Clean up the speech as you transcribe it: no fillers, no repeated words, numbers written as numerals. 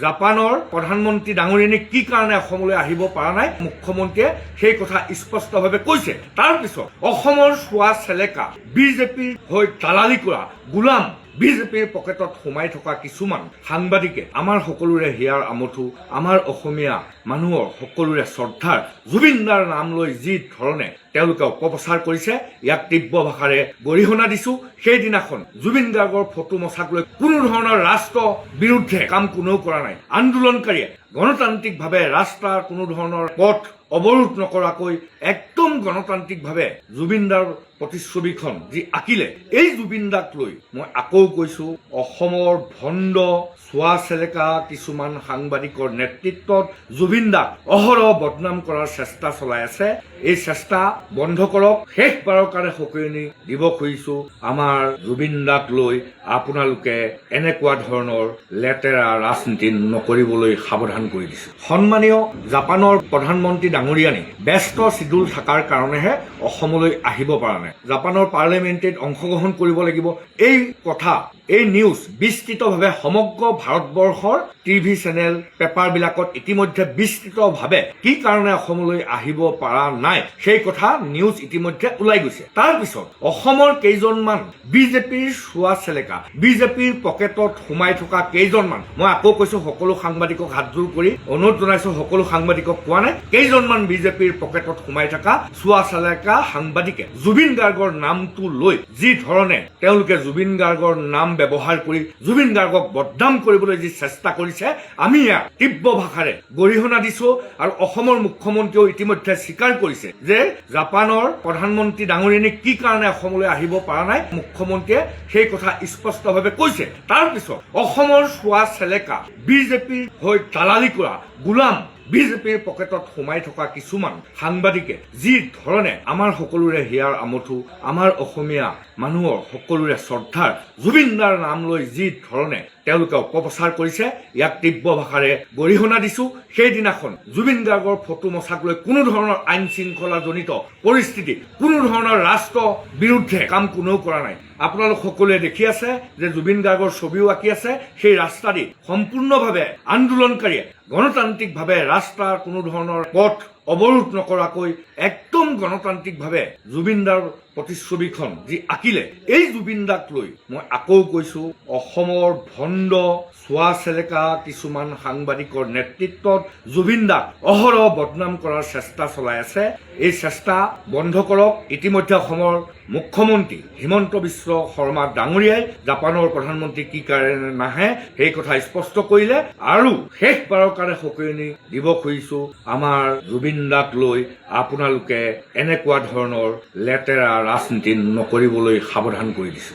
জাপানৰ প্ৰধানমন্ত্ৰী ডাঙৰীয়ানী কি কাৰণে অসমলৈ আহিব পৰা নাই মুখ্যমন্ত্ৰীয়ে সেই কথা স্পষ্টভাৱে কৈছে। তাৰ পিছত অসমৰ চোৱা চেলেকা বিজেপিৰ হৈ দালালি কৰা গোলাম বিজেপিৰ পকেটত সোমাই থকা কিছুমান সাংবাদিকে আমাৰ সকলোৰে হিয়াৰ আমঠু, আমাৰ অসমীয়া মানুহৰ সকলোৰে শ্ৰদ্ধাৰ জুবিনদাৰ নাম লৈ যি ধৰণে তেওঁলোকে অপপ্ৰচাৰ কৰিছে, ইয়াক তীব্ৰ ভাষাৰে গৰিহণা দিছো। সেইদিনাখন জুবিন গাৰ্গৰ ফটো মচাক লৈ কোনো ধৰণৰ ৰাষ্ট্ৰ বিৰুদ্ধে কাম কোনেও কৰা নাই। আন্দোলনকাৰীয়ে গণতান্ত্ৰিকভাৱে ৰাস্তাৰ কোনো ধৰণৰ পথ অৱৰোধ নকৰাকৈ একদম গণতান্ত্ৰিকভাৱে জুবিনদাৰ প্ৰতিচ্ছবিখন যি আঁকিলে, এই জুবিনদাক লৈ মই আকৌ কৈছো, অসমৰ ভণ্ড চোৱা চেলেকা কিছুমান সাংবাদিকৰ নেতৃত্বত জুবিনদাক অহৰহ বদনাম কৰাৰ চেষ্টা চলাই আছে। এই চেষ্টা বন্ধ কৰক। শেষবাৰৰ কাৰণে সকীয়নি দিব খুজিছো, আমাৰ জুবিনদাক লৈ আপোনালোকে এনেকুৱা ধৰণৰ লেতেৰা ৰাজনীতি নকৰিবলৈ সাৱধান কৰি দিছো। সন্মানীয় জাপানৰ প্ৰধানমন্ত্ৰী ডাঙৰীয়ানী ব্যস্ত চিডুল থকাৰ কাৰণেহে অসমলৈ আহিব পৰা নাই। জাপানৰ পাৰ্লিমেণ্টত অংশগ্ৰহণ কৰিব লাগিব। এই কথা, এই নিউজ বিস্তৃতভাৱে সমগ্ৰ ভাৰতবৰ্ষৰ টিভি চেনেল পেপাৰবিলাকত ইতিমধ্যে বিস্তৃতভাৱে কি কাৰণে অসমলৈ আহিব পৰা নাই সেই কথা নিউজ ইতিমধ্যে ওলাই গৈছে। তাৰ পিছত অসমৰ কেইজনমান বিজেপিৰ চোৱা চেলেকা, বিজেপিৰ পকেটত সোমাই থকা কেইজনমান, মই আকৌ কৈছো সকলো সাংবাদিকক হাতজোৰ কৰি অনুৰোধ জনাইছো, সকলো সাংবাদিকক কোৱা নাই, কেইজনমান বিজেপিৰ পকেটত সোমাই থকা চোৱা চেলেকা সাংবাদিকে জুবিন গাৰ্গৰ নামটো লৈ যি ধৰণে তেওঁলোকে জুবিন গাৰ্গৰ নাম ব্যৱহাৰ কৰি জুবিন গাৰ্গক বদনাম কৰিবলৈ যি চেষ্টা কৰিছে, আমি ইয়াক তীব্ৰ ভাষাৰে গৰিহণা দিছো। আৰু অসমৰ মুখ্যমন্ত্ৰীয়েও ইতিমধ্যে স্বীকাৰ কৰিছে যে জাপানৰ প্ৰধানমন্ত্ৰী ডাঙৰীয়ানী কি কাৰণে অসমলৈ আহিব পৰা নাই মুখ্যমন্ত্ৰীয়ে সেই কথা স্পষ্টভাৱে কৈছে। তাৰ পিছত অসমৰ চোৱা চেলেকা বিজেপিৰ হৈ দালালি কৰা গোলাম বিজেপিৰ পকেটত সোমাই থকা কিছুমান সাংবাদিকে যি ধৰণে আমাৰ সকলোৰে হিয়াৰ আমঠু, আমাৰ অসমীয়া মানুহৰ সকলোৰে শ্ৰদ্ধাৰ জুবিনদাৰ নাম লৈ যি ধৰণে তেওঁলোকে অপপ্ৰচাৰ কৰিছে, ইয়াক তীব্ৰ ভাষাৰে গৰিহণা দিছো। সেইদিনাখন জুবিন গাৰ্গৰ ফটো মচাক লৈ কোনো ধৰণৰ আইন শৃংখলাজনিত পৰিস্থিতি, কোনো ধৰণৰ ৰাষ্ট্ৰ বিৰুদ্ধে কাম কোনেও কৰা নাই। আপোনালোক সকলোৱে দেখি আছে যে জুবিন গাৰ্গৰ ছবিও আঁকি আছে। সেই ৰাস্তা দি সম্পূৰ্ণভাৱে আন্দোলনকাৰীয়ে গণতান্ত্ৰিকভাৱে ৰাস্তাৰ কোনো ধৰণৰ পথ অৱৰোধ নকৰাকৈ একদম গণতান্ত্ৰিকভাৱে জুবিনদাৰ প্ৰতিচ্ছবিখন যি আঁকিলে, এই জুবিনদাক লৈ মই আকৌ কৈছো, অসমৰ ভণ্ড চোৱা চেলেকা কিছুমান সাংবাদিকৰ নেতৃত্বত জুবিনদাক অহৰহ বদনাম কৰাৰ চেষ্টা চলাই আছে। এই চেষ্টা বন্ধ কৰক। ইতিমধ্যে অসমৰ মুখ্যমন্ত্ৰী হিমন্ত বিশ্ব শৰ্মা ডাঙৰীয়াই জাপানৰ প্ৰধানমন্ত্ৰী কি কাৰণে নাহে সেই কথা স্পষ্ট কৰিলে। আৰু শেষবাৰৰ কাৰণে সকীয়নি দিব খুজিছো, আমাৰ জুবিনদাক লৈ আপোনালোকে এনেকুৱা ধৰণৰ লেতেৰা ৰাজনীতি নকৰিবলৈ সাৱধান কৰি দিছো।